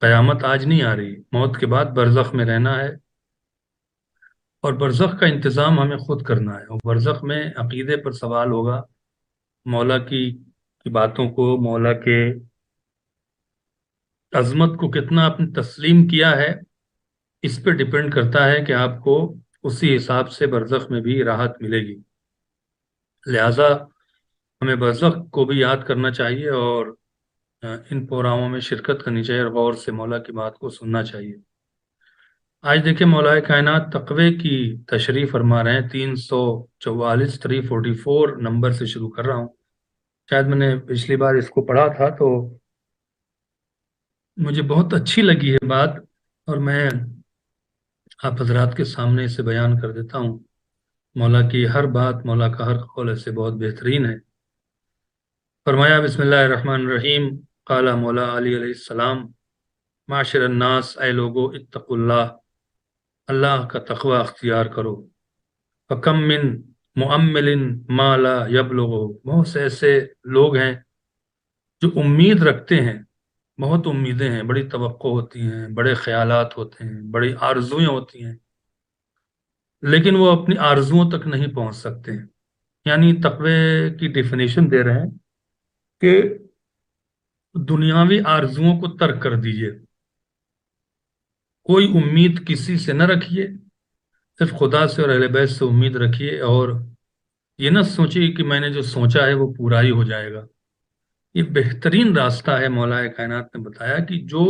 قیامت آج نہیں آ رہی، موت کے بعد برزخ میں رہنا ہے، اور برزخ کا انتظام ہمیں خود کرنا ہے۔ اور برزخ میں عقیدے پر سوال ہوگا، مولا کی باتوں کو، مولا کے عظمت کو کتنا آپ نے تسلیم کیا ہے، اس پہ ڈپینڈ کرتا ہے کہ آپ کو اسی حساب سے برزخ میں بھی راحت ملے گی۔ لہذا ہمیں برزخ کو بھی یاد کرنا چاہیے، اور ان پروگراموں میں شرکت کرنی چاہیے، اور غور سے مولا کی بات کو سننا چاہیے۔ آج دیکھیں مولا کائنات تقوی کی تشریح فرما رہے ہیں، 344 344 نمبر سے شروع کر رہا ہوں۔ شاید میں نے پچھلی بار اس کو پڑھا تھا تو مجھے بہت اچھی لگی ہے بات، اور میں آپ حضرات کے سامنے اسے بیان کر دیتا ہوں۔ مولا کی ہر بات، مولا کا ہر قول ایسے بہت بہترین ہے۔ فرمایا بسم اللہ الرحمن الرحیم، قال مولا علی علیہ السلام: معاشر الناس، اے لوگو، اتقوا اللہ، اللہ کا تقوی اختیار کرو۔ فکم من مؤمل ما لا یبلغ، بہت سے ایسے لوگ ہیں جو امید رکھتے ہیں، بہت امیدیں ہیں، بڑی توقع ہوتی ہیں، بڑے خیالات ہوتے ہیں، بڑی آرزویں ہوتی ہیں، لیکن وہ اپنی آرزوؤں تک نہیں پہنچ سکتے ہیں۔ یعنی تقوی کی ڈیفینیشن دے رہے ہیں کہ دنیاوی آرزوؤں کو ترک کر دیجئے، کوئی امید کسی سے نہ رکھیے، صرف خدا سے اور اہل بیت سے امید رکھیے، اور یہ نہ سوچیے کہ میں نے جو سوچا ہے وہ پورا ہی ہو جائے گا۔ یہ بہترین راستہ ہے، مولا کائنات نے بتایا کہ جو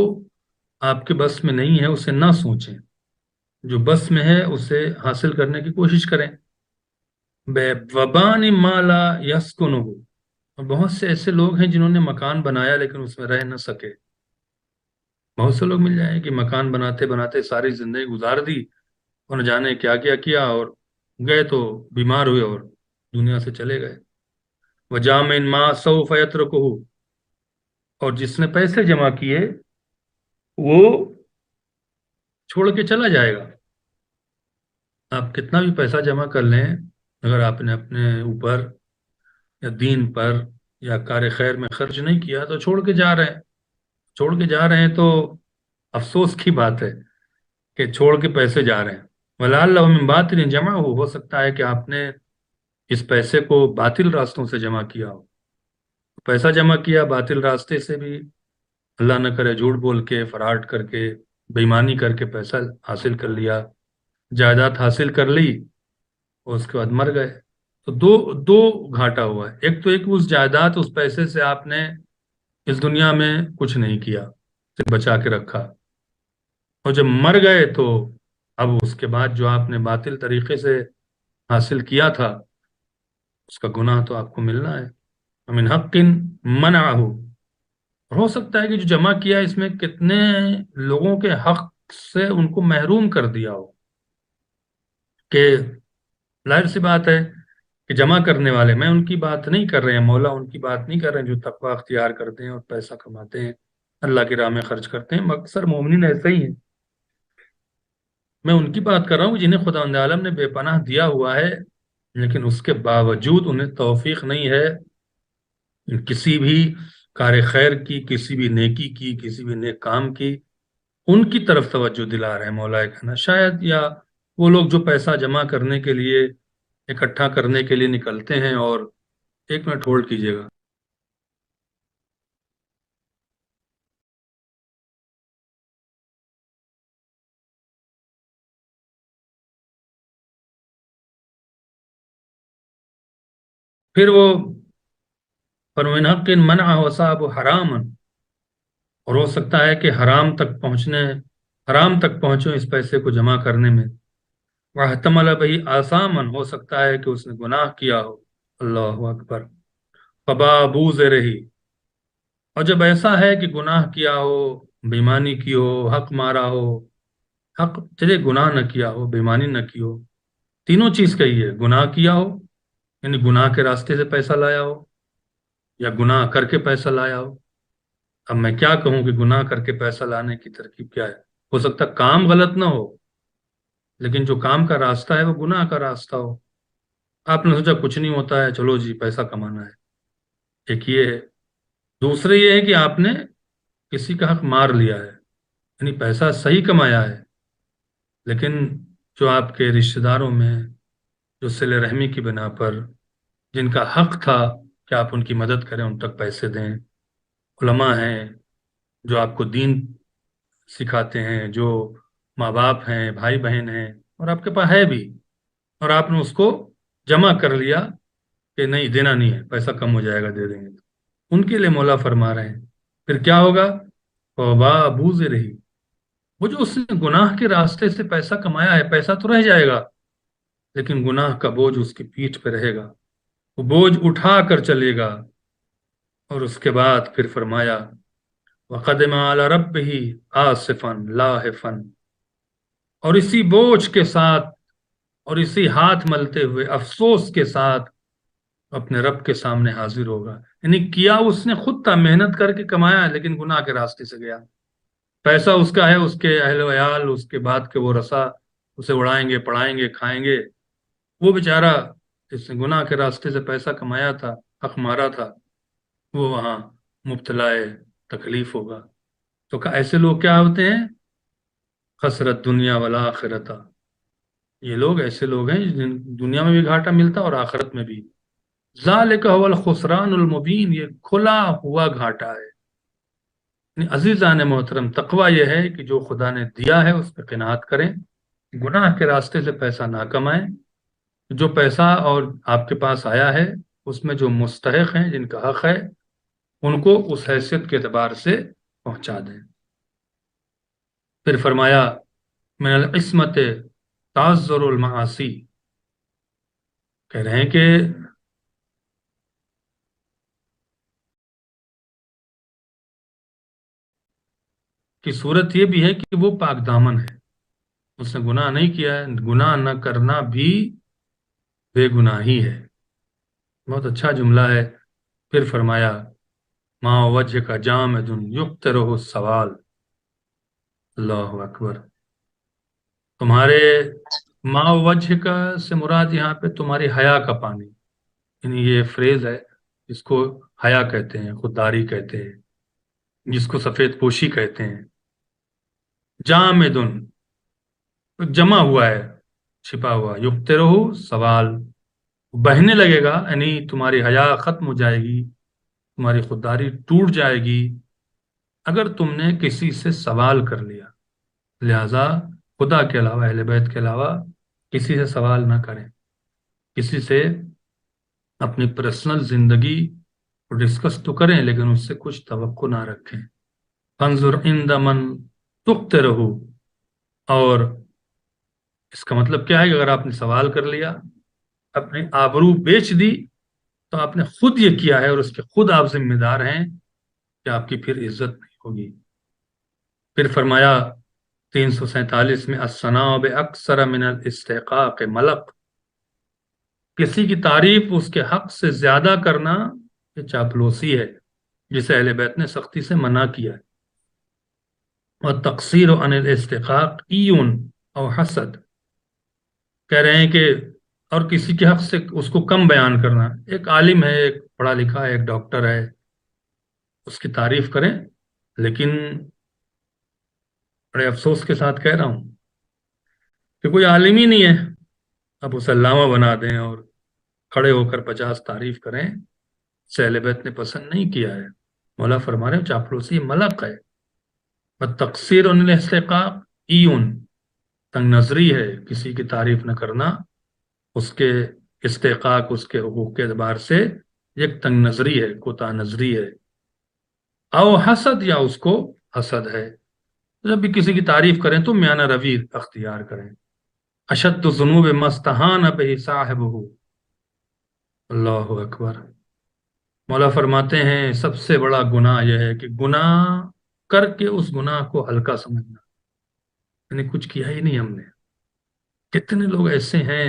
آپ کے بس میں نہیں ہے اسے نہ سوچیں، جو بس میں ہے اسے حاصل کرنے کی کوشش کریں۔ بے وبان مالا یسکن ہو، اور بہت سے ایسے لوگ ہیں جنہوں نے مکان بنایا لیکن اس میں رہ نہ سکے۔ بہت سے لوگ مل جائیں کہ مکان بناتے بناتے ساری زندگی گزار دی، اور نہ جانے کیا کیا کیا، اور گئے تو بیمار ہوئے اور دنیا سے چلے گئے۔ وجامع ما سوف یترکہ، اور جس نے پیسے جمع کیے وہ چھوڑ کے چلا جائے گا۔ آپ کتنا بھی پیسہ جمع کر لیں، اگر آپ نے اپنے اوپر یا دین پر یا کار خیر میں خرچ نہیں کیا تو چھوڑ کے جا رہے ہیں، چھوڑ کے جا رہے ہیں تو افسوس کی بات ہے کہ چھوڑ کے پیسے جا رہے ہیں۔ وَلَعَلَّهُ مِن بَاطِلٍ جَمَعَهُ، ہو سکتا ہے کہ آپ نے اس پیسے کو باطل راستوں سے جمع کیا ہو، پیسہ جمع کیا باطل راستے سے بھی، اللہ نہ کرے جھوٹ بول کے، فراڈ کر کے، بےایمانی کر کے پیسہ حاصل کر لیا، جائیداد حاصل کر لی، اور اس کے بعد مر گئے، تو دو دو گھاٹا ہوا ہے۔ ایک تو اس جائیداد، اس پیسے سے آپ نے اس دنیا میں کچھ نہیں کیا، صرف بچا کے رکھا، اور جب مر گئے تو اب اس کے بعد جو آپ نے باطل طریقے سے حاصل کیا تھا اس کا گناہ تو آپ کو ملنا ہے۔ ومن حق منعہ، اور ہو سکتا ہے کہ جو جمع کیا اس میں کتنے لوگوں کے حق سے ان کو محروم کر دیا ہو، کہ ظاہر سی بات ہے کہ جمع کرنے والے، میں ان کی بات نہیں کر رہے ہیں، مولا ان کی بات نہیں کر رہے ہیں جو تقوی اختیار کرتے ہیں اور پیسہ کماتے ہیں، اللہ کی راہ میں خرچ کرتے ہیں، اکثر مومنین ایسے ہی ہیں۔ میں ان کی بات کر رہا ہوں جنہیں خداوند عالم نے بے پناہ دیا ہوا ہے، لیکن اس کے باوجود انہیں توفیق نہیں ہے کسی بھی کار خیر کی، کسی بھی نیکی کی، کسی بھی نیک کام کی، ان کی طرف توجہ دلا رہے ہیں مولا کہنا شاید، یا وہ لوگ جو پیسہ جمع کرنے کے لیے، اکٹھا کرنے کے لیے نکلتے ہیں، اور ایک منٹ ہولڈ کیجیے گا۔ پھر وہ فَمِنْ حَقٍ مَنْعَ وَصَابُ حَرَامًا، اور ہو سکتا ہے کہ حرام تک پہنچو اس پیسے کو جمع کرنے میں۔ وَاحْتَمَلَ بِهِ آثَامًا، ہو سکتا ہے کہ اس نے گناہ کیا ہو۔ اللہ اکبر۔ فَبَابُوزِ رہی، اور جب ایسا ہے کہ گناہ کیا ہو، بےمانی کی ہو، حق مارا ہو، حق چلے گناہ نہ کیا ہو، بےمانی نہ کی ہو، تینوں چیز کہی ہے، گناہ کیا ہو یعنی گناہ کے راستے سے پیسہ لایا ہو، یا گناہ کر کے پیسہ لایا ہو۔ اب میں کیا کہوں کہ گناہ کر کے پیسہ لانے کی ترکیب کیا ہے؟ ہو سکتا ہے کام غلط نہ ہو، لیکن جو کام کا راستہ ہے وہ گناہ کا راستہ ہو۔ آپ نے سوچا کچھ نہیں ہوتا ہے، چلو جی پیسہ کمانا ہے، ایک یہ ہے۔ دوسرے یہ ہے کہ آپ نے کسی کا حق مار لیا ہے، یعنی پیسہ صحیح کمایا ہے، لیکن جو آپ کے رشتہ داروں میں جو صلہ رحمی کی بنا پر جن کا حق تھا کہ آپ ان کی مدد کریں، ان تک پیسے دیں، علماء ہیں جو آپ کو دین سکھاتے ہیں، جو ماں باپ ہیں، بھائی بہن ہیں، اور آپ کے پاس ہے بھی، اور آپ نے اس کو جمع کر لیا کہ نہیں دینا نہیں ہے، پیسہ کم ہو جائے گا دے دیں گے، ان کے لیے مولا فرما رہے ہیں پھر کیا ہوگا؟ توبہ بوز رہی، وہ جو اس نے گناہ کے راستے سے پیسہ کمایا ہے، پیسہ تو رہ جائے گا، لیکن گناہ کا بوجھ اس کی پیٹھ پہ رہے گا، وہ بوجھ اٹھا کر چلے گا۔ اور اس کے بعد پھر فرمایا وَقَدِمَ عَلَى رَبِّهِ آصِفًا لَاحِفًا، اور اسی بوجھ کے ساتھ اور اسی ہاتھ ملتے ہوئے افسوس کے ساتھ اپنے رب کے سامنے حاضر ہوگا۔ یعنی کیا اس نے خود تھا، محنت کر کے کمایا ہے، لیکن گناہ کے راستے سے گیا، پیسہ اس کا ہے، اس کے اہل ویال، اس کے بعد کے وہ رسا اسے اڑائیں گے، پڑھائیں گے، کھائیں گے، وہ بیچارہ جس نے گناہ کے راستے سے پیسہ کمایا تھا، حق مارا تھا، وہ وہاں مبتلا تکلیف ہوگا۔ تو ایسے لوگ کیا ہوتے ہیں؟ خسرت دنیا والآخرت، یہ لوگ ایسے لوگ ہیں جن دنیا میں بھی گھاٹا ملتا ہے اور آخرت میں بھی۔ ذالک هو الخسران المبین، یہ کھلا ہوا گھاٹا ہے۔ یعنی عزیزان محترم، تقوی یہ ہے کہ جو خدا نے دیا ہے اس پہ قناعت کریں، گناہ کے راستے سے پیسہ نہ کمائیں، جو پیسہ اور آپ کے پاس آیا ہے اس میں جو مستحق ہیں، جن کا حق ہے، ان کو اس حیثیت کے اعتبار سے پہنچا دیں۔ پھر فرمایا من العصمت تعذر المعاصی، کہہ رہے ہیں کہ صورت یہ بھی ہے کہ وہ پاک دامن ہے، اس نے گناہ نہیں کیا ہے، گناہ نہ کرنا بھی بے گناہی ہے۔ بہت اچھا جملہ ہے۔ پھر فرمایا ما وجہ کا جامد یقترہ السوال، اللہ اکبر، تمہارے ما وجہ کا سے مراد یہاں پہ تمہاری حیا کا پانی، یعنی یہ فریز ہے جس کو حیا کہتے ہیں، خودداری کہتے ہیں، جس کو سفید پوشی کہتے ہیں۔ جامد جمع ہوا ہے، چھپا ہوا، یقترہ سوال، بہنے لگے گا، یعنی تمہاری حیا ختم ہو جائے گی، تمہاری خودداری ٹوٹ جائے گی اگر تم نے کسی سے سوال کر لیا۔ لہذا خدا کے علاوہ، اہل بیت کے علاوہ کسی سے سوال نہ کریں، کسی سے اپنی پرسنل زندگی کو ڈسکس تو کریں لیکن اس سے کچھ توقع نہ رکھیں۔ فانظر عند من تقترہ، اور اس کا مطلب کیا ہے کہ اگر آپ نے سوال کر لیا، اپنی آبرو بیچ دی، تو آپ نے خود یہ کیا ہے اور اس کے خود آپ ذمہ دار ہیں کہ آپ کی پھر عزت نہیں ہوگی۔ پھر فرمایا 347 میں الثناء باکثر من الاستحقاق ملق، کسی کی تعریف اس کے حق سے زیادہ کرنا یہ چاپلوسی ہے، جسے اہل بیت نے سختی سے منع کیا ہے۔ اور تقصیر عن الاستحقاق ایون او حسد، کہہ رہے ہیں کہ اور کسی کے حق سے اس کو کم بیان کرنا، ایک عالم ہے، ایک پڑھا لکھا ہے، ایک ڈاکٹر ہے، اس کی تعریف کریں، لیکن بڑے افسوس کے ساتھ کہہ رہا ہوں کہ کوئی عالم ہی نہیں ہے، اب اسے علامہ بنا دیں اور کھڑے ہو کر 50 تعریف کریں، اہل بیت نے پسند نہیں کیا ہے۔ مولا فرما رہے ہیں چاپلوسی ملق ہے، اور تقصیر ان الاستحقاق ایون، تنگ نظری ہے، کسی کی تعریف نہ کرنا، اس کے استحقاق، اس کے حقوق کے اعتبار سے ایک تنگ نظری ہے، کوتاہ نظری ہے۔ او حسد، یا اس کو حسد ہے۔ جب بھی کسی کی تعریف کریں تو میانہ روی اختیار کریں۔ اشد الذنوب ما استہان بہ صاحبہ، اللہ اکبر، مولا فرماتے ہیں سب سے بڑا گناہ یہ ہے کہ گناہ کر کے اس گناہ کو ہلکا سمجھنا، یعنی کچھ کیا ہی نہیں ہم نے۔ کتنے لوگ ایسے ہیں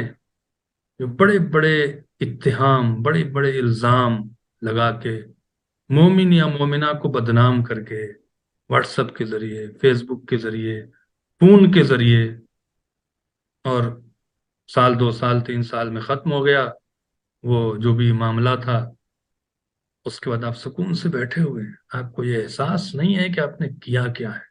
جو بڑے بڑے اتہام، بڑے بڑے الزام لگا کے مومن یا مومنہ کو بدنام کر کے واٹس ایپ کے ذریعے، فیس بک کے ذریعے، فون کے ذریعے، اور سال 2 سال 3 سال میں ختم ہو گیا وہ جو بھی معاملہ تھا، اس کے بعد آپ سکون سے بیٹھے ہوئے ہیں، آپ کو یہ احساس نہیں ہے کہ آپ نے کیا کیا ہے۔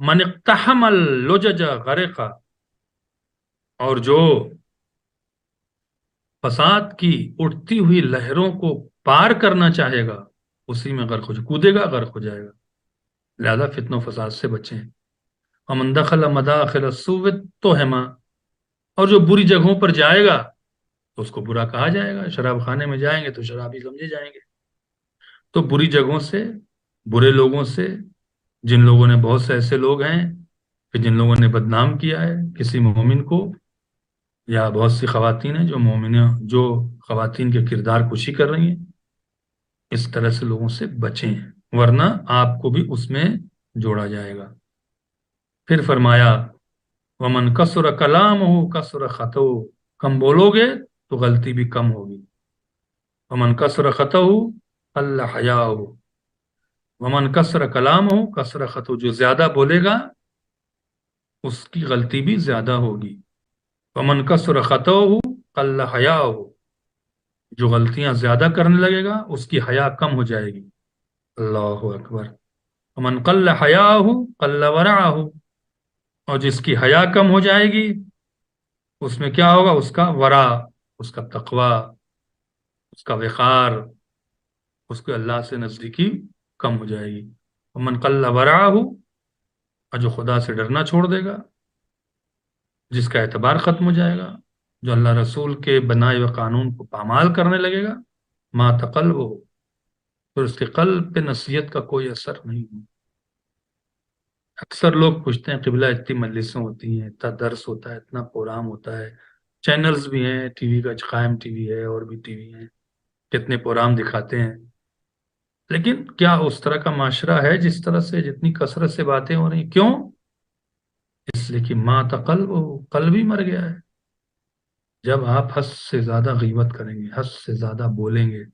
من اقتحم اللجج غرقا، اور جو فساد کی اٹھتی ہوئی لہروں کو پار کرنا چاہے گا اسی میں غرق کودے گا، غرق ہو جائے گا۔ لہذا فتنہ و فساد سے بچیں۔ ومن دخل مداخل السوء اتهم، اور جو بری جگہوں پر جائے گا تو اس کو برا کہا جائے گا۔ شراب خانے میں جائیں گے تو شرابی سمجھے جائیں گے۔ تو بری جگہوں سے، برے لوگوں سے، جن لوگوں نے، بہت سے ایسے لوگ ہیں کہ جن لوگوں نے بدنام کیا ہے کسی مومن کو، یا بہت سی خواتین ہیں جو خواتین کے کردار کشی کر رہی ہیں، اس طرح سے لوگوں سے بچیں، ورنہ آپ کو بھی اس میں جوڑا جائے گا۔ پھر فرمایا ومن کثر کلامہ کثر خطؤ، کم بولو گے تو غلطی بھی کم ہوگی۔ ومن کثر خطؤ قل حیاؤ، ومن کثر کلامہ کثر خطؤ، جو زیادہ بولے گا اس کی غلطی بھی زیادہ ہوگی۔ ومن کثر خطؤ قل حیاؤ، جو غلطیاں زیادہ کرنے لگے گا اس کی حیا کم ہو جائے گی۔ اللہ اکبر۔ ومن قل حیاؤ قل ورعہ، اور جس کی حیا کم ہو جائے گی اس میں کیا ہوگا؟ اس کا ورع، اس کا تقوی، اس کا وقار، اس کو اللہ سے نزدیکی کم ہو جائے گی۔ ومن قل ورعہ، اور جو خدا سے ڈرنا چھوڑ دے گا، جس کا اعتبار ختم ہو جائے گا، جو اللہ رسول کے بنائے ہوئے قانون کو پامال کرنے لگے گا، ما تقلبہ، پھر اس کے قلب پہ نصیحت کا کوئی اثر نہیں ہو۔ اکثر لوگ پوچھتے ہیں قبلہ اتنی مجلسیں ہوتی ہیں، اتنا درس ہوتا ہے، اتنا پروگرام ہوتا ہے، چینلز بھی ہیں، ٹی وی کا قائم ٹی وی ہے اور بھی ٹی وی ہیں، کتنے پروگرام دکھاتے ہیں، لیکن کیا اس طرح کا معاشرہ ہے جس طرح سے جتنی کثرت سے باتیں ہو رہی ہیں؟ کیوں؟ اس لیے کہ ما تقلب، قلب ہی مر گیا ہے۔ جب آپ حد سے زیادہ غیبت کریں گے، حد سے زیادہ بولیں گے،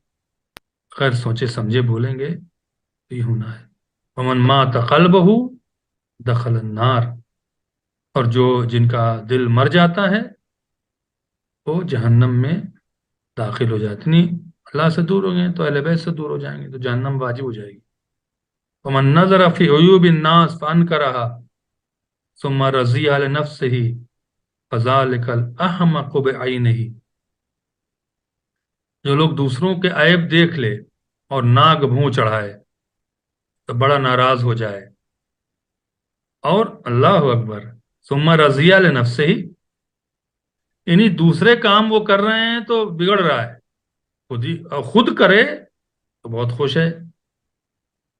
غیر سوچے سمجھے بولیں گے، تو یہ ہونا ہے۔ ومن مات قلبہ دخل النار، اور جن کا دل مر جاتا ہے وہ جہنم میں داخل ہو جاتے، نہیں اللہ سے دور ہو گئے تو اہل بیت سے دور ہو جائیں گے تو جہنم واجب ہو جائے گی۔ ومن نظر فی عیوب الناس فانکرها ثم رضی لنفسہ فذلک الاحمق بعینہ، جو لوگ دوسروں کے عیب دیکھ لے اور ناک بھوں چڑھائے تو بڑا ناراض ہو جائے، اور اللہ اکبر ثم رضی لنفسہ، یعنی دوسرے کام وہ کر رہے ہیں تو بگڑ رہا ہے، خود کرے تو بہت خوش ہے۔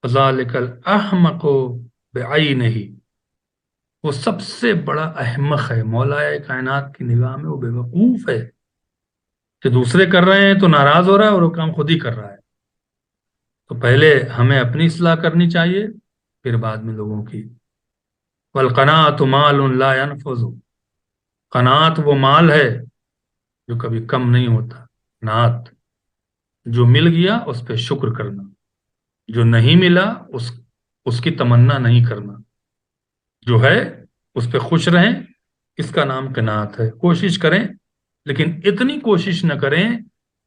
فذلک الاحمق بعینہ، وہ سب سے بڑا احمق ہے، مولا کائنات کی نگاہ میں وہ بے وقوف ہے کہ دوسرے کر رہے ہیں تو ناراض ہو رہا ہے اور وہ کام خود ہی کر رہا ہے۔ تو پہلے ہمیں اپنی اصلاح کرنی چاہیے، پھر بعد میں لوگوں کی۔ والقناعۃ مال لا ينفذ، قناعت وہ مال ہے جو کبھی کم نہیں ہوتا۔ قناعت، جو مل گیا اس پہ شکر کرنا، جو نہیں ملا اس کی تمنا نہیں کرنا، جو ہے اس پہ خوش رہیں، اس کا نام قناعت ہے۔ کوشش کریں، لیکن اتنی کوشش نہ کریں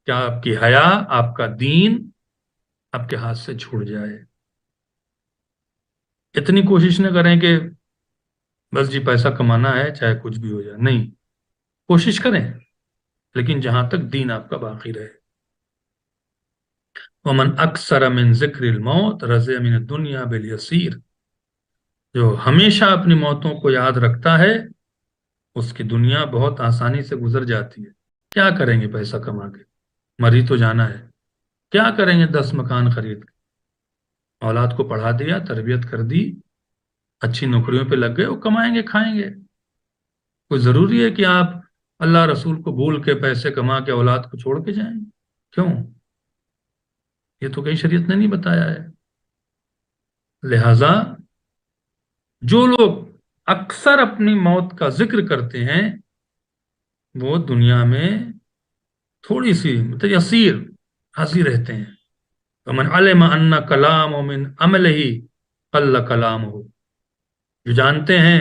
کہ آپ کی حیا، آپ کا دین آپ کے ہاتھ سے چھوٹ جائے۔ اتنی کوشش نہ کریں کہ بس جی پیسہ کمانا ہے چاہے کچھ بھی ہو جائے، نہیں، کوشش کریں لیکن جہاں تک دین آپ کا باقی رہے۔ ومن اکثر من ذکر الموت رضی من الدنیا بالیسیر، جو ہمیشہ اپنی موتوں کو یاد رکھتا ہے اس کی دنیا بہت آسانی سے گزر جاتی ہے۔ کیا کریں گے پیسہ کما کے؟ مر ہی تو جانا ہے۔ کیا کریں گے 10 مکان خرید کے؟ اولاد کو پڑھا دیا، تربیت کر دی، اچھی نوکریوں پہ لگ گئے، وہ کمائیں گے کھائیں گے۔ کوئی ضروری ہے کہ آپ اللہ رسول کو بھول کے پیسے کما کے اولاد کو چھوڑ کے جائیں؟ کیوں؟ یہ تو کہیں شریعت نے نہیں بتایا ہے۔ لہذا جو لوگ اکثر اپنی موت کا ذکر کرتے ہیں وہ دنیا میں تھوڑی سی یسیر حاضر رہتے ہیں۔ ومن علم ان کلام من عملہ قل کلامہ، جو جانتے ہیں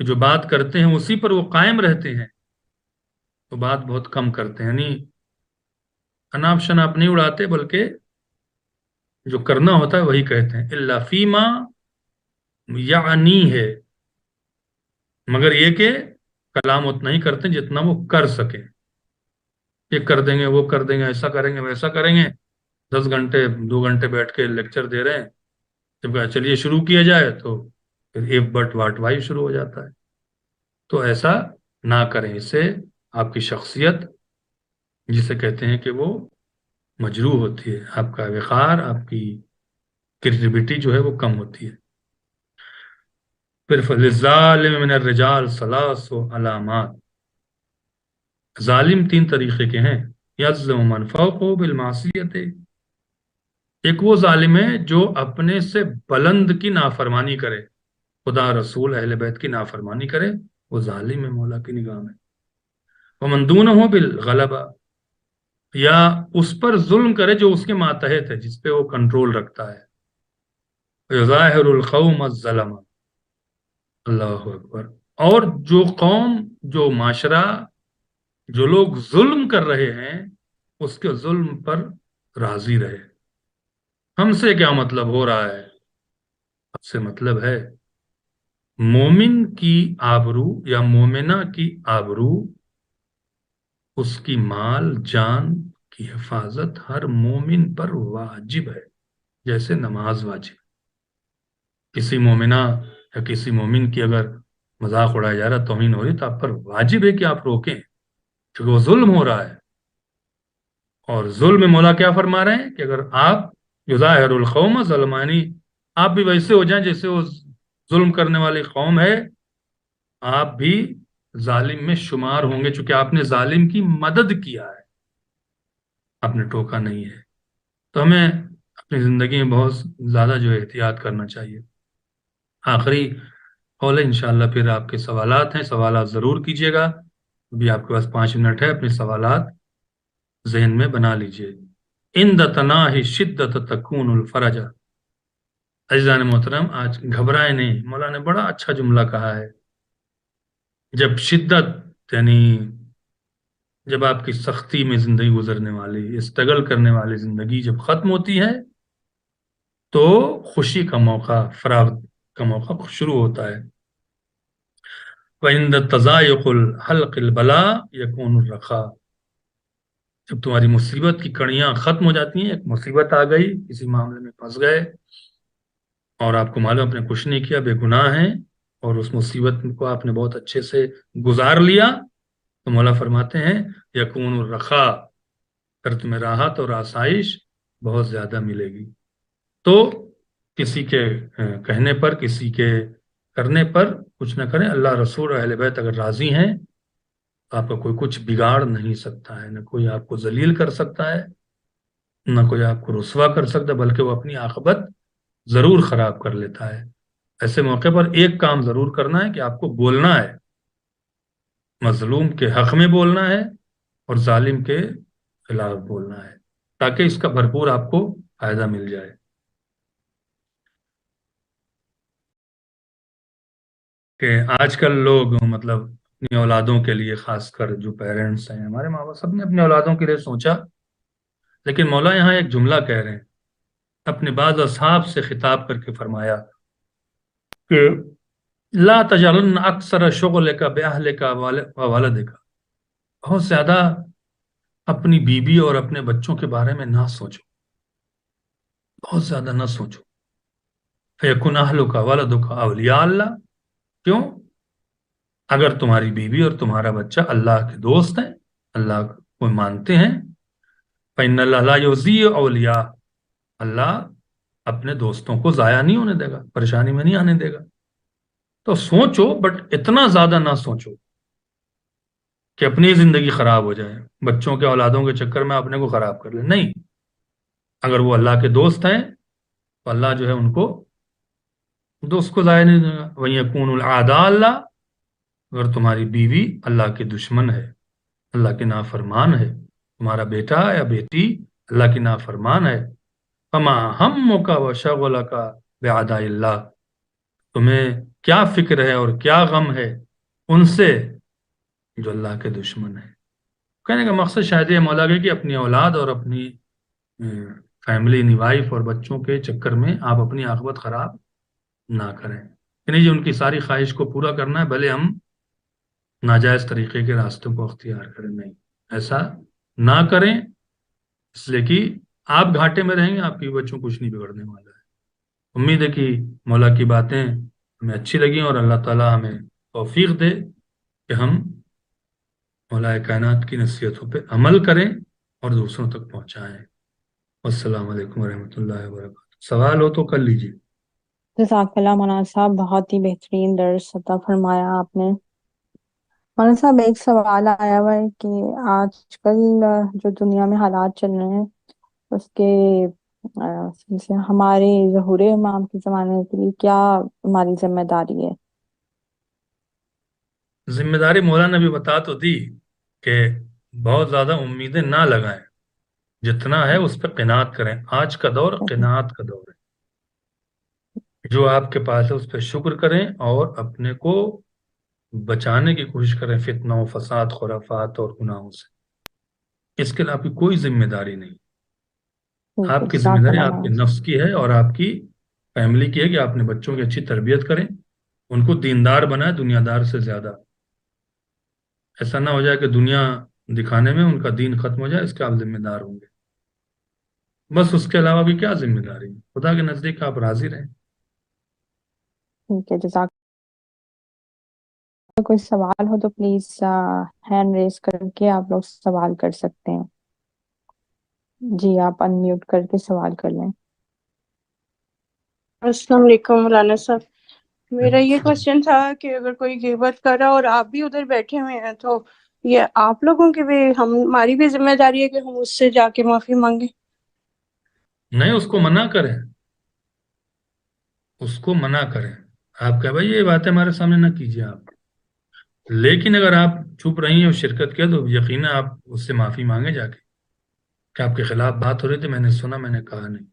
کہ جو بات کرتے ہیں اسی پر وہ قائم رہتے ہیں تو بات بہت کم کرتے ہیں، یعنی اناپ شناپ نہیں اڑاتے بلکہ جو کرنا ہوتا ہے وہی کہتے ہیں۔ الا فیما یعنی ہے، مگر یہ کہ کلام اتنا ہی کرتے ہیں جتنا وہ کر سکیں. یہ کر دیں گے، وہ کر دیں گے، ایسا کریں گے، ویسا کریں گے. 10 گھنٹے 2 گھنٹے بیٹھ کے لیکچر دے رہے ہیں، جب کہا چلیے شروع کیا جائے تو پھر ایف بٹ واٹ وائی شروع ہو جاتا ہے. تو ایسا نہ کریں، اس سے آپ کی شخصیت جسے کہتے ہیں کہ وہ مجروح ہوتی ہے، آپ کا وقار، آپ کی کریٹیوٹی جو ہے وہ کم ہوتی ہے. پھر فَلِلظَّالِمِ مِنَ الرِّجَالِ ثَلَاثُ عَلَامَاتٍ. ظالم 3 طریقے کے ہیں. یظلم من فوقہ بالمعصیت، ایک وہ ظالم ہے جو اپنے سے بلند کی نافرمانی کرے، خدا رسول اہل بیت کی نافرمانی کرے، وہ ظالم ہے مولا کی نگاہ میں. ومن دونہ بالغلبہ، یا اس پر ظلم کرے جو اس کے ماتحت ہے، جس پہ وہ کنٹرول رکھتا ہے. یظاہر القوم الظلم، اللہ اکبر. اور جو قوم، جو معاشرہ، جو لوگ ظلم کر رہے ہیں اس کے ظلم پر راضی رہے. ہم سے کیا مطلب ہو رہا ہے؟ ہم سے مطلب ہے مومن کی آبرو یا مومنہ کی آبرو، اس کی مال جان کی حفاظت ہر مومن پر واجب ہے، جیسے نماز واجب. کسی مومنہ یا کسی مومن کی اگر مذاق اڑایا جا رہا، توہین ہو رہی، تو آپ پر واجب ہے کہ آپ روکیں، کیونکہ وہ ظلم ہو رہا ہے. اور ظلم میں مولا کیا فرما رہے ہیں کہ اگر آپ یظاہر القوم ظلمانی، آپ بھی ویسے ہو جائیں جیسے وہ ظلم کرنے والی قوم ہے، آپ بھی ظالم میں شمار ہوں گے، چونکہ آپ نے ظالم کی مدد کیا ہے، آپ نے ٹوکا نہیں ہے. تو ہمیں اپنی زندگی میں بہت زیادہ جو ہے احتیاط کرنا چاہیے. آخری قول ہے، انشاءاللہ پھر آپ کے سوالات ہیں، سوالات ضرور کیجیے گا. ابھی آپ کے پاس 5 منٹ ہے، اپنے سوالات ذہن میں بنا لیجیے. عند تناہی شدت تکون الفرج. عزیزان محترم، آج گھبرائے نہیں، مولا نے بڑا اچھا جملہ کہا ہے. جب شدت، یعنی جب آپ کی سختی میں زندگی گزرنے والی، اسٹرگل کرنے والی زندگی جب ختم ہوتی ہے تو خوشی کا موقع، فراغ کا موقع شروع ہوتا ہے. وَعِنْدَ تَضَايُقُ الْحَلْقِ الْبَلَا يَكُونُ الرَّخَاءُ. جب تمہاری مصیبت کی کڑیاں ختم ہو جاتی ہیں، ایک مصیبت آ گئی، کسی معاملے میں پھنس گئے اور آپ کو معلوم اپنے کچھ نہیں کیا، بے گناہ ہیں، اور اس مصیبت کو آپ نے بہت اچھے سے گزار لیا، تو مولا فرماتے ہیں یکون الرخاء، پھر تمہیں راحت اور آسائش بہت زیادہ ملے گی. تو کسی کے کہنے پر، کسی کے کرنے پر کچھ نہ کریں. اللہ رسول اور اہل بیت اگر راضی ہیں تو آپ کا کوئی کچھ بگاڑ نہیں سکتا ہے، نہ کوئی آپ کو ذلیل کر سکتا ہے، نہ کوئی آپ کو رسوا کر سکتا ہے، بلکہ وہ اپنی عاقبت ضرور خراب کر لیتا ہے. ایسے موقع پر ایک کام ضرور کرنا ہے کہ آپ کو بولنا ہے، مظلوم کے حق میں بولنا ہے اور ظالم کے خلاف بولنا ہے، تاکہ اس کا بھرپور آپ کو فائدہ مل جائے. کہ آج کل لوگ مطلب اپنی اولادوں کے لیے، خاص کر جو پیرنٹس ہیں، ہمارے ماں باپ سب نے اپنے اولادوں کے لیے سوچا، لیکن مولا یہاں ایک جملہ کہہ رہے ہیں، اپنے بعض اصحاب سے خطاب کر کے فرمایا کہ لا تجعلن اکثر شغلک باہلک وولدک. بہت زیادہ اپنی بیوی اور اپنے بچوں کے بارے میں نہ سوچو، بہت زیادہ نہ سوچو. فیکن اہلک ولدک اولیاء اللہ. کیوں؟ اگر تمہاری بیوی اور تمہارا بچہ اللہ کے دوست ہیں، اللہ کو مانتے ہیں، فإن اللہ لا یضیع اولیاء، اللہ اپنے دوستوں کو ضائع نہیں ہونے دے گا، پریشانی میں نہیں آنے دے گا. تو سوچو، بٹ اتنا زیادہ نہ سوچو کہ اپنی زندگی خراب ہو جائے، بچوں کے اولادوں کے چکر میں اپنے کو خراب کر لے. نہیں، اگر وہ اللہ کے دوست ہیں تو اللہ جو ہے ان کو دوست کو ضائع نہیں دے گا. وَيَكُونُ الْأَعْدَاءَ اللَّهِ. اگر تمہاری بیوی اللہ کے دشمن ہے، اللہ کے نافرمان ہے، تمہارا بیٹا یا بیٹی اللہ کی نافرمان ہے، فَمَا هَمُّكَ وَشَغْلَكَ بِأَعْدَاءِ اللَّهِ. تمہیں کیا فکر ہے اور کیا غم ہے ان سے جو اللہ کے دشمن ہے. کہنے کا مقصد شاید یہ مولا کہ اپنی اولاد اور اپنی فیملی، وائف اور بچوں کے چکر میں آپ اپنی عاقبت خراب نہ کریں. کہ نہیں جی ان کی ساری خواہش کو پورا کرنا ہے بھلے ہم ناجائز طریقے کے راستوں کو اختیار کریں. نہیں، ایسا نہ کریں، اس لیے کہ آپ گھاٹے میں رہیں گے، آپ کے بچوں کو کچھ نہیں بگڑنے والا ہے. امید ہے کہ مولا کی باتیں ہمیں اچھی لگیں اور اللہ تعالی ہمیں توفیق دے کہ ہم مولا کائنات کی نصیحتوں پہ عمل کریں اور دوسروں تک پہنچائیں. السلام علیکم ورحمۃ اللہ وبرکاتہ. سوال ہو تو کر لیجیے. جزاک اللہ مولانا صاحب، بہت ہی بہترین درس عطا فرمایا آپ نے. مولانا صاحب ایک سوال آیا ہوا ہے کہ آج کل جو دنیا میں حالات چل رہے ہیں اس کے سے ہمارے ظہور امام کے زمانے کے لیے کیا ہماری ذمہ داری ہے؟ ذمہ داری مولا نے بھی بتا تو دی کہ بہت زیادہ امیدیں نہ لگائیں، جتنا ہے اس پہ قناعت کریں. آج کا دور قناعت کا دور ہے. جو آپ کے پاس ہے اس پہ شکر کریں اور اپنے کو بچانے کی کوشش کریں فتنہ و فساد، خرافات اور گناہوں سے. اس کے علاوہ آپ کی کوئی ذمہ داری نہیں. ٹھیک ہے، آپ کی ذمہ جزاک داری اللہ آپ کے مولانا نفس کی ہے اور آپ کی فیملی کی ہے کہ آپ اپنے بچوں کی اچھی تربیت کریں، ان کو دیندار بنائیں دنیا دار سے زیادہ. ایسا نہ ہو جائے کہ دنیا دکھانے میں ان کا دین ختم ہو جائے، اس کے آپ ذمہ دار ہوں گے. بس اس کے علاوہ بھی کیا ذمہ داری ہے؟ خدا کے نزدیک آپ راضی رہیں. ٹھیک ہے، جزاک. کوئی سوال ہو تو پلیز ہینڈ ریز کر کے آپ لوگ سوال کر سکتے ہیں. جی آپ ان میوٹ کر کے سوال کر لیں. السلام علیکم مولانا صاحب. میرا یہ کوشچن تھا کہ اگر کوئی غیبت کر رہا اور آپ بھی ادھر بیٹھے ہوئے ہیں تو یہ آپ لوگوں کی بھی ہماری بھی ذمہ داری ہے کہ ہم اس سے جا کے معافی مانگیں؟ نہیں، اس کو منع کریں، اس کو منع کریں. آپ کہ بھائی یہ باتیں ہمارے سامنے نہ کیجیے آپ. لیکن اگر آپ چپ رہی ہیں اور شرکت کیا تو یقینا آپ اس سے معافی مانگے جا کے کہ آپ کے خلاف بات ہو رہی تھی، میں نے سنا، میں نے کہا نہیں.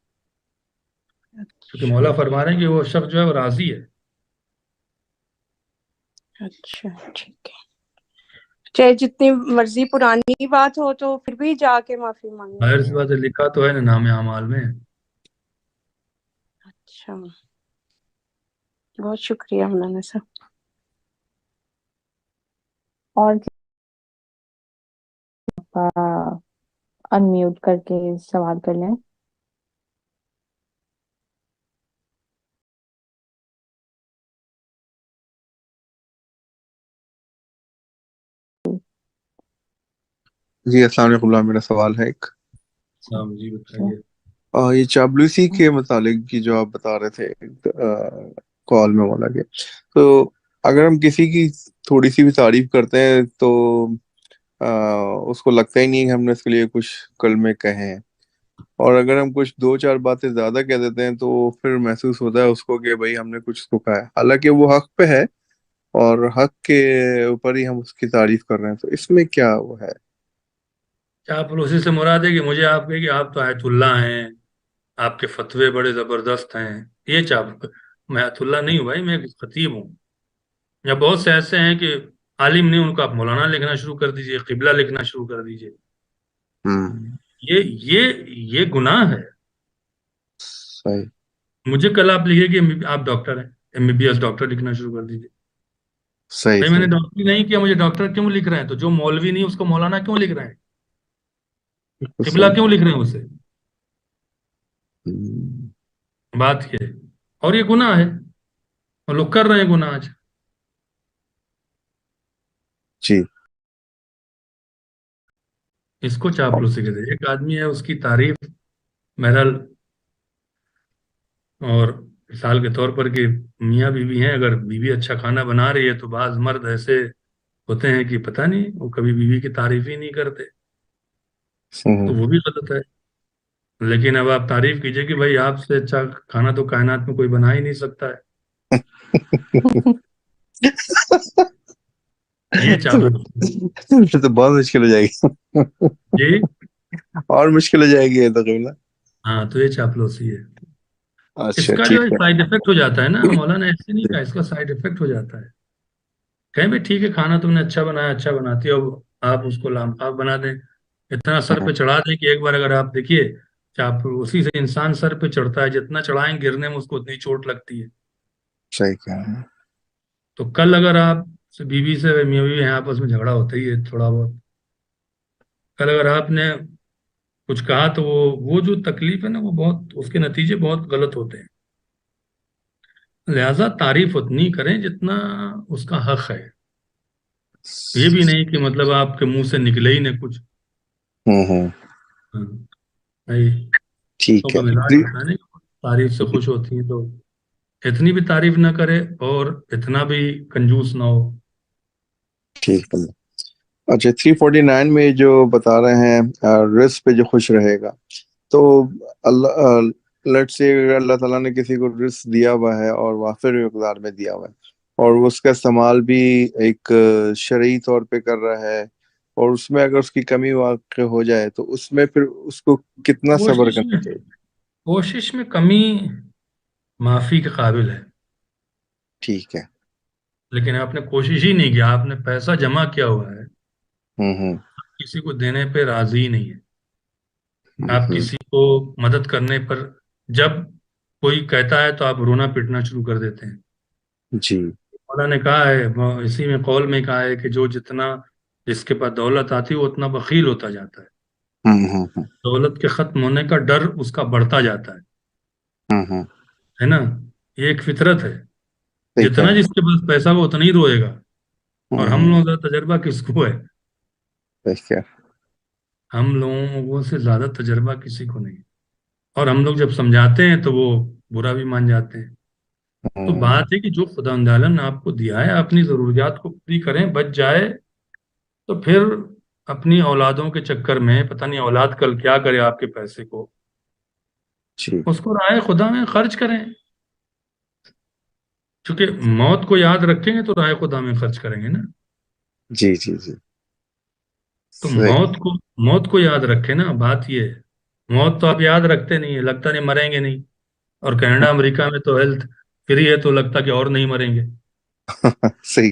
کیونکہ مولا فرما رہے ہیں کہ وہ شخص جو ہے وہ راضی ہے. اچھا ٹھیک ہے، چاہے جتنی مرضی پرانی بات ہو تو پھر بھی جا کے معافی مانگیں ظاہر سی گے. بات ہے، لکھا تو ہے نا نام اعمال میں. اچھا، بہت شکریہ مولانا صاحب. اور ان میوٹ کر کے سوال کر لیں. جی السلام علیکم. میرا سوال ہے ایک. جی بتائیے. یہ چاپلوسی کے متعلق کی جو آپ بتا رہے تھے کال میں مولا کے، تو اگر ہم کسی کی تھوڑی سی بھی تعریف کرتے ہیں تو اس کو لگتا ہی نہیں ہے کہ ہم نے اس کے لیے کچھ کلمے کہے ہیں، اور اگر ہم کچھ دو چار باتیں زیادہ کہہ دیتے ہیں تو پھر محسوس ہوتا ہے اس کو کہ بھائی ہم نے کچھ اس کو کہا ہے، حالانکہ وہ حق پہ ہے اور حق کے اوپر ہی ہم اس کی تعریف کر رہے ہیں. تو اس میں کیا وہ ہے؟ چاپلوسی سے مراد ہے کہ مجھے آپ کہے کہ آپ تو آیت اللہ ہیں، آپ کے فتوے بڑے زبردست ہیں. یہ میں آیت اللہ نہیں ہوں بھائی، میں ایک خطیب ہوں. یا بہت سے ایسے ہیں کہ عالم نہیں، ان کو آپ مولانا لکھنا شروع کر دیجئے، قبلہ لکھنا شروع کر دیجئے. یہ گناہ ہے. صحیح. مجھے کل آپ لکھے کہ آپ ڈاکٹر ہیں، MBBS ڈاکٹر لکھنا شروع کر دیجئے. صحیح بھائی میں نے صحیح. ڈاکٹری نہیں کیا، مجھے ڈاکٹر کیوں لکھ رہے ہیں؟ تو جو مولوی نہیں اس کو مولانا کیوں لکھ رہے ہیں؟ بالکل قبلہ صحیح. کیوں لکھ رہے ہیں اسے؟ ہم، بات یہ ہے. اور یہ گناہ ہے اور لوگ کر رہے ہیں گناہ آج. جی. اس کو چاپلوسی کہتے ہیں. ایک آدمی ہے اس کی تعریف بہرحال، اور مثال کے طور پر کہ میاں بیوی ہیں، اگر بیوی اچھا کھانا بنا رہی ہے تو بعض مرد ایسے ہوتے ہیں کہ پتہ نہیں وہ کبھی بیوی کی تعریف ہی نہیں کرتے، تو وہ بھی غلط ہے. لیکن اب آپ تعریف کیجئے کہ بھائی آپ سے اچھا کھانا تو کائنات میں کوئی بنا ہی نہیں سکتا ہے. یہ چاپلوسی. پھر تو بہت مشکل ہو جائے گی. جی اور مشکل ہو جائے گی یہ تو قبلہ. ہاں، تو یہ چاپلوسی ہے. اس اچھا کا جو ٹھیک ہے. سائیڈ افیکٹ ہو جاتا ہے نا، مولانا ایسے نہیں کہا، اس کا سائیڈ افیکٹ ہو جاتا ہے. کہیں بھی ٹھیک ہے کھانا تم نے اچھا بنایا، اچھا بناتی ہو، اب آپ اس کو لامکاب بنا دیں، اتنا سر پہ چڑھا دیں کہ ایک بار اگر آپ دیکھیے اسی سے انسان سر پہ چڑھتا ہے، جتنا چڑھائیں گرنے میں اس کو اتنی چوٹ لگتی ہے. صحیح کہہ رہے ہیں. تو کل اگر آپ بیوی سے میاں بیوی ہیں، آپس میں جھگڑا ہوتا ہی ہے تھوڑا بہت، کل اگر آپ نے کچھ کہا تو وہ جو تکلیف ہے نا، وہ بہت، اس کے نتیجے بہت غلط ہوتے ہیں. لہذا تعریف اتنی کریں جتنا اس کا حق ہے. یہ بھی نہیں کہ مطلب آپ کے منہ سے نکلے ہی نہ کچھ. ہوں. ہاں، بھائی لوگوں ٹھیک کا ہے مزاج جی. ہوتا ہے نا، تعریف سے خوش ہوتی ہیں، تو اتنی بھی تعریف نہ کرے اور اتنا بھی کنجوس نہ ہو. ٹھیک ہے. اچھا 349 میں جو بتا رہے ہیں رزق پہ جو خوش رہے گا، تو اللہ لیٹ سے اگر اللہ تعالیٰ نے کسی کو رزق دیا ہوا ہے اور وافر مقدار میں دیا ہوا ہے، اور وہ اس کا استعمال بھی ایک شرعی طور پہ کر رہا ہے، اور اس میں اگر اس کی کمی واقع ہو جائے تو اس میں پھر اس کو کتنا صبر کوشش کرنا میں چاہیے؟ کوشش میں کمی معافی کے قابل ہے، ٹھیک ہے. لیکن آپ نے کوشش ہی نہیں کیا، آپ نے پیسہ جمع کیا ہوا ہے، ہوں. کسی کو دینے پہ راضی ہی نہیں ہے. آپ ہوں. کسی کو مدد کرنے پر جب کوئی کہتا ہے تو آپ رونا پیٹنا شروع کر دیتے ہیں. جی. مولا نے کہا ہے، اسی میں قول میں کہا ہے کہ جو جتنا جس کے پاس دولت آتی ہے وہ اتنا بخیل ہوتا جاتا ہے. ہوں. دولت کے ختم ہونے کا ڈر اس کا بڑھتا جاتا ہوں. ہے نا. یہ ایک فطرت ہے. صحیح کہہ جتنا رہے جس کے پاس پیسہ وہ اتنا ہی روئے گا. اور ہم ہیں. لوگوں کا تجربہ کس کو ہے؟ صحیح کہہ. ہم لوگوں سے زیادہ تجربہ کسی کو نہیں. اور ہم لوگ جب سمجھاتے ہیں تو وہ برا بھی مان جاتے ہیں. تو بات ہے کہ جو خدا تعالیٰ نے آپ کو دیا ہے اپنی ضروریات کو پوری کریں، بچ جائے تو پھر اپنی اولادوں کے چکر میں پتہ نہیں اولاد کل کیا کرے آپ کے پیسے کو، جی. اس کو رائے خدا میں خرچ کریں. چونکہ موت کو یاد رکھیں گے تو رائے خدا میں خرچ کریں گے نا. جی. جی. جی. تو صحیح. موت کو یاد رکھیں نا. بات یہ ہے، موت تو آپ یاد رکھتے نہیں ہیں، لگتا نہیں مریں گے نہیں. اور کینیڈا امریکہ میں تو ہیلتھ فری ہے، تو لگتا کہ اور نہیں مریں گے. صحیح.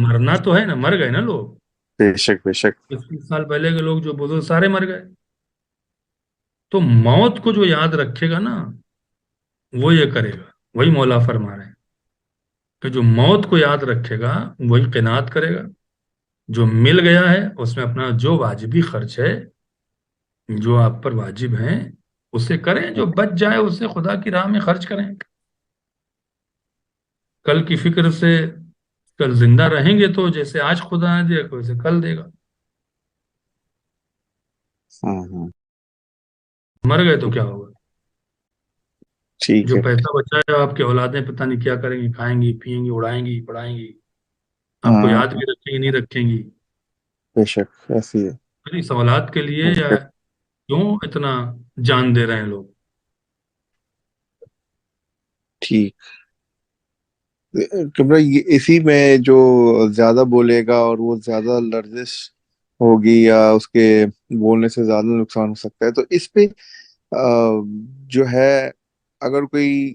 مرنا تو ہے نا، مر گئے نا لوگ. بے شک بے شک. 20 سال پہلے کے لوگ جو بزرگ سارے مر گئے. تو موت کو جو یاد رکھے گا نا، وہ یہ کرے گا. وہی مولا فرما رہے ہیں کہ جو موت کو یاد رکھے گا وہی قناعت کرے گا. جو مل گیا ہے اس میں اپنا جو واجبی خرچ ہے، جو آپ پر واجب ہیں اسے کریں، جو بچ جائے اسے خدا کی راہ میں خرچ کریں. کل کی فکر سے کل زندہ رہیں گے تو جیسے آج خدا نے دیا ویسے کل دے گا. ہوں. مر گئے تو کیا ہوگا؟ ٹھیک جو ہے. پیسہ بچا ہے آپ کے اولادیں پتہ نہیں کیا کریں گی، کھائیں گی پیئیں گی اڑائیں گی پڑھائیں گی. آپ کو ہاں. یاد بھی رکھیں گی نہیں رکھیں گی. بے شک ایسی ہے. پھر اس اولاد کے لیے یا کیوں اتنا جان دے رہے ہیں لوگ؟ ٹھیک. کمرہ اسی میں جو زیادہ بولے گا اور وہ زیادہ لرزش ہوگی یا اس کے بولنے سے زیادہ نقصان ہو سکتا ہے، تو اس پہ جو ہے اگر کوئی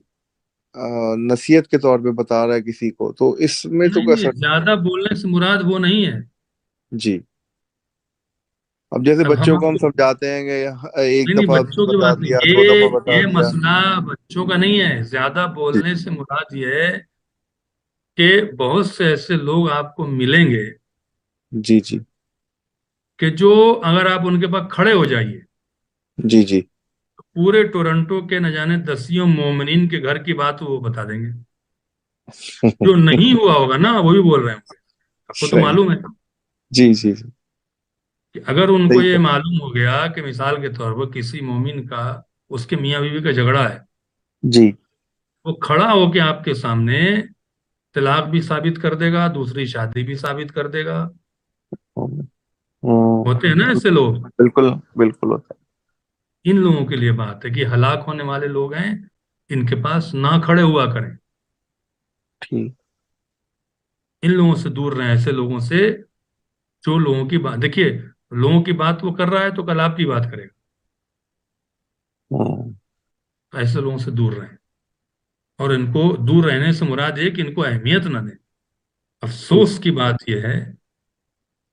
نصیحت کے طور پہ بتا رہا ہے کسی کو، تو اس میں تو نہیں اثر. زیادہ بولنے سے مراد وہ نہیں ہے. جی. اب جیسے اب ہم بچوں آپ کو ہم کو سمجھاتے ہیں کہ ایک نہیں نہیں، دفعہ بچوں کی بتا بات نہیں، دیا، دو دفعہ یہ بتا یہ دیا. مسئلہ بچوں کا نہیں ہے. زیادہ جی. بولنے سے مراد یہ ہے کہ بہت سے ایسے لوگ آپ کو ملیں گے جی. جی. کہ جو اگر آپ ان کے پاس کھڑے ہو جائیے جی. جی. تو پورے ٹورنٹو کے نہ جانے دسیوں مومنین کے گھر کی بات وہ بتا دیں گے. جو نہیں ہوا ہوگا نا وہ بھی بول رہے ہوں گے. آپ کو تو صحیح. معلوم ہے جی. جی. جی. کہ اگر ان کو صحیح یہ ہے. معلوم ہو گیا کہ مثال کے طور پر کسی مومن کا اس کے میاں بیوی کا جھگڑا ہے، جی. وہ کھڑا ہو کے آپ کے سامنے طلاق بھی ثابت کر دے گا، دوسری شادی بھی ثابت کر دے گا. ہوتے ہیں نا ایسے لوگ. بالکل بالکل ہوتا ان لوگوں کے لیے بات ہے کہ ہلاک ہونے والے لوگ ہیں، ان کے پاس نہ کھڑے ہوا کریں. ہے. ٹھیک. ان لوگوں سے دور رہیں، ایسے لوگوں سے جو لوگوں کی بات، دیکھیے لوگوں کی بات وہ کر رہا ہے تو کل آپ کی بات کرے گا. ہوں. تو ایسے لوگوں سے دور رہیں. اور ان کو دور رہنے سے مراد یہ کہ ان کو اہمیت نہ دیں. افسوس کی بات یہ ہے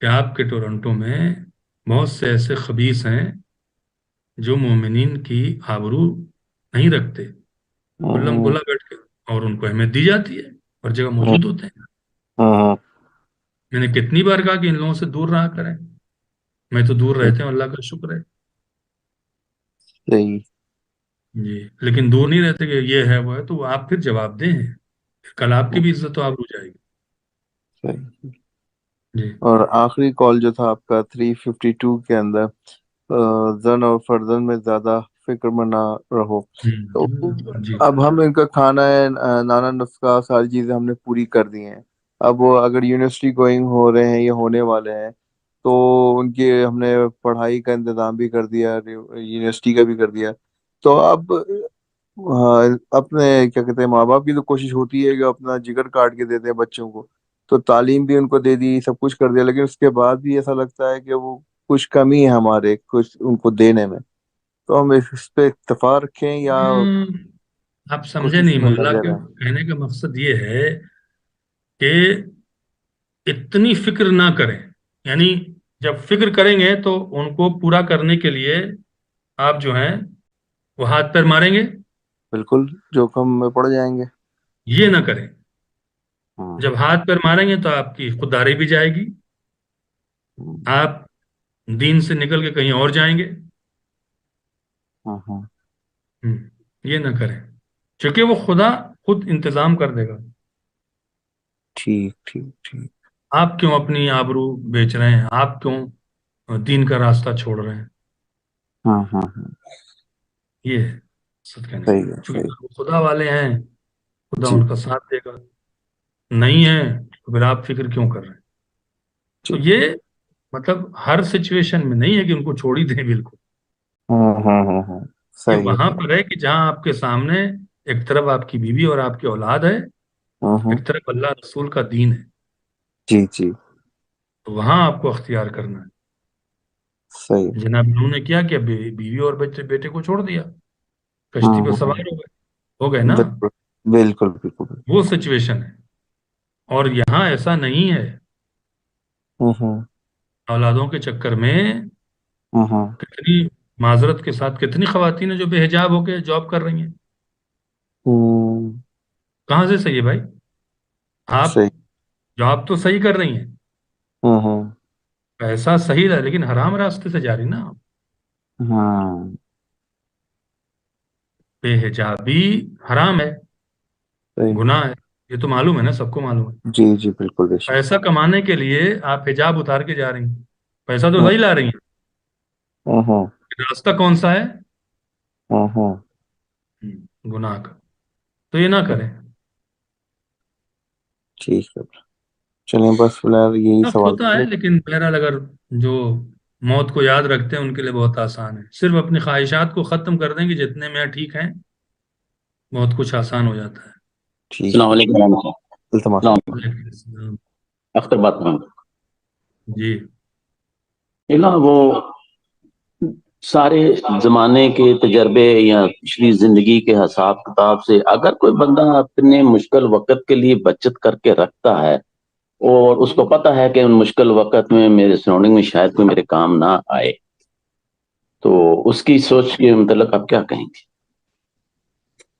کہ آپ کے ٹورنٹو میں بہت سے ایسے خبیث ہیں جو مومنین کی آبرو نہیں رکھتے. کلم کھلا بیٹھ کے اور ان کو اہمیت دی جاتی ہے اور جگہ موجود ہوتے ہیں. ہاں میں نے کتنی بار کہا کہ ان لوگوں سے دور رہا کریں. میں تو دور رہتے ہیں، اللہ کا شکر ہے. صحیح جی، لیکن دور نہیں رہتے کہ یہ ہے وہ ہے، تو آپ پھر جواب دیں. کل آپ کی بھی عزت و آبرو جائے گی. صحیح. جی. اور آخری کال جو تھا آپ کا 352 کے اندر، زن اور فرزند میں زیادہ فکر میں نہ رہو. تو جی. اب ہم ان کا کھانا ہے، نانا نسخہ، ساری چیزیں ہم نے پوری کر دی ہیں. اب وہ اگر یونیورسٹی گوئنگ ہو رہے ہیں یا ہونے والے ہیں تو ان کی ہم نے پڑھائی کا انتظام بھی کر دیا، یونیورسٹی کا بھی کر دیا. تو اب اپنے کیا کہتے ہیں، ماں باپ کی تو کوشش ہوتی ہے کہ اپنا جگر کاٹ کے دیتے ہیں بچوں کو. تو تعلیم بھی ان کو دے دی، سب کچھ کر دیا، لیکن اس کے بعد بھی ایسا لگتا ہے کہ وہ کچھ کمی ہے ہمارے کچھ ان کو دینے میں. تو ہم اس پہ اکتفا رکھیں یا آپ سمجھے کوشش نہیں، میں مولا لگے کے رہیں؟ کہنے کا مقصد یہ ہے کہ اتنی فکر نہ کریں. یعنی جب فکر کریں گے تو ان کو پورا کرنے کے لیے آپ جو ہیں وہ ہاتھ پیر ماریں گے. بالکل جوخم میں پڑ جائیں گے. یہ نہ کریں. ہاں جب ہاتھ پیر ماریں گے تو آپ کی خودداری بھی جائے گی، آپ دین سے نکل کے کہیں اور جائیں گے. ہاں ہاں ہم، یہ نہ کریں، چونکہ وہ خدا خود انتظام کر دے گا. ٹھیک ٹھیک ٹھیک. آپ کیوں اپنی آبرو بیچ رہے ہیں؟ آپ کیوں دین کا راستہ چھوڑ رہے ہیں؟ ہاں ہاں ہاں یہ ہے مقصد کہنے کا. صحیح ہے چونکہ صحیح. وہ خدا والے ہیں، خدا جی ان کا ساتھ دے گا. نہیں ہے تو پھر آپ فکر کیوں کر رہے ہیں؟ تو جی. یہ مطلب ہر سچویشن میں نہیں ہے کہ ان کو چھوڑ ہی دیں بالکل. ہاں ہاں ہاں ہاں یہ صحیح ہے وہاں صحیح. پر ہے کہ جہاں آپ کے سامنے ایک طرف آپ کی بیوی اور آپ کی اولاد ہے، ہاں ہاں ایک طرف اللہ رسول کا دین ہے. جی جی تو وہاں آپ کو اختیار کرنا صحیح. ہے. جناب انہوں نے کیا کیا، بیوی اور بچے بیٹے کو چھوڑ دیا، ہاں کشتی پہ ہاں سوار ہو گئے نا. بالکل بالکل بالکل. وہ سچویشن ہے. اور یہاں ایسا نہیں ہے. ہاں ہاں اولادوں کے چکر میں ہاں ہاں کتنی معذرت کے ساتھ کتنی خواتین ہیں جو بے حجاب ہو کے جاب کر رہی ہیں. ہوں، کہاں سے صحیح ہے بھائی؟ آپ صحیح. جاب تو صحیح کر رہی ہیں، ہاں ہاں پیسہ صحیح ہے، لیکن حرام راستے سے جا رہی نا. ہاں بے حجابی حرام ہے، صحیح. گناہ ہے. یہ تو معلوم ہے نا، سب کو معلوم ہے. جی جی بالکل بے شک. پیسہ کمانے کے لیے آپ حجاب اتار کے جا رہی ہیں، پیسہ تو ہاں صحیح لا رہی ہیں، ہاں ہاں راستہ کون سا ہے؟ ہاں ہاں گناہ کا. تو یہ نہ کریں. ٹھیک ہے. چلیں بس فی الحال یہی وقت سوال ہوتا تھا. ہے، لیکن بہرحال اگر جو موت کو یاد رکھتے ہیں ان کے لیے بہت آسان ہے. صرف اپنی خواہشات کو ختم کر دیں کہ جتنے میں ٹھیک ہیں، بہت کچھ آسان ہو جاتا ہے. ٹھیک السلام ہے. علیکم ورحمۃ اللہ. التماس. السلام علیکم. وعلیکم السلام. اختر بات کروں. جی. وہ سارے زمانے کے تجربے یا پچھلی زندگی کے حساب کتاب سے اگر کوئی بندہ اپنے مشکل وقت کے لیے بچت کر کے رکھتا ہے اور اس کو پتا ہے کہ ان مشکل وقت میں میرے سراؤنڈنگ میں شاید کوئی میرے کام نہ آئے، تو اس کی سوچ کے متعلق آپ کیا کہیں گے؟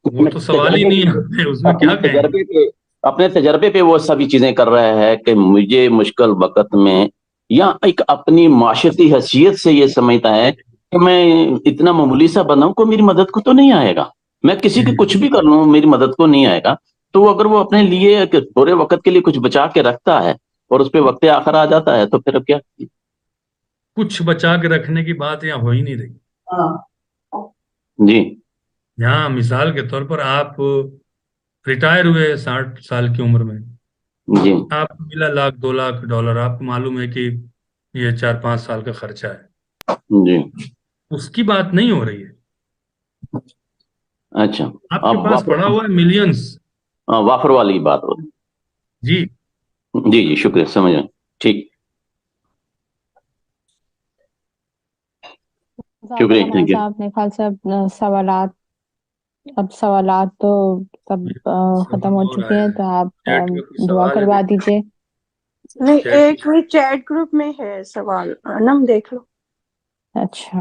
وہ تو سوال ہی نہیں ہے، اس میں اپنے کیا کہیں گے. تجربے پہ اپنے تجربے پہ وہ سبھی چیزیں کر رہا ہے کہ مجھے مشکل وقت میں یا ایک اپنی معاشرتی حیثیت سے یہ سمجھتا ہے کہ میں اتنا معمولی سا بنا ہوں، کوئی میری مدد کو تو نہیں آئے گا، میں کسی کی کچھ بھی کر لوں میری مدد کو نہیں آئے گا. تو اگر وہ اپنے لیے تھوڑے وقت کے لیے کچھ بچا کے رکھتا ہے اور اس پہ وقت آخر آ جاتا ہے تو پھر اب کیا؟ کچھ بچا کے رکھنے کی بات یہاں ہو ہی نہیں رہی. جی یہاں مثال کے طور پر آپ ریٹائر ہوئے 60 سال کی عمر میں، جی آپ کو ملا $1,00,000 2,00,000، آپ کو معلوم ہے کہ یہ 4-5 سال کا خرچہ ہے. جی اس کی بات نہیں ہو رہی ہے. اچھا. آپ اب کے پاس پڑا ہوا ہے ملینز. وافر والی بات ہو رہی. جی. جی جی شکریہ، سمجھ رہے ہیں. ٹھیک. جزاک شکریہ، اللہ مولانا تھینک یو. صاحب. میرے خیال سے اب سوالات تو سب ختم ہو سوال اور چکے آیا ہیں، ہے، تو آپ چیٹ میں کوئی دعا سوال ہے کروا دیکھیں. دیجیے. نہیں، چیٹ ایک منٹ، چیٹ گروپ میں ہے سوال، انم دیکھ لو. اچھا.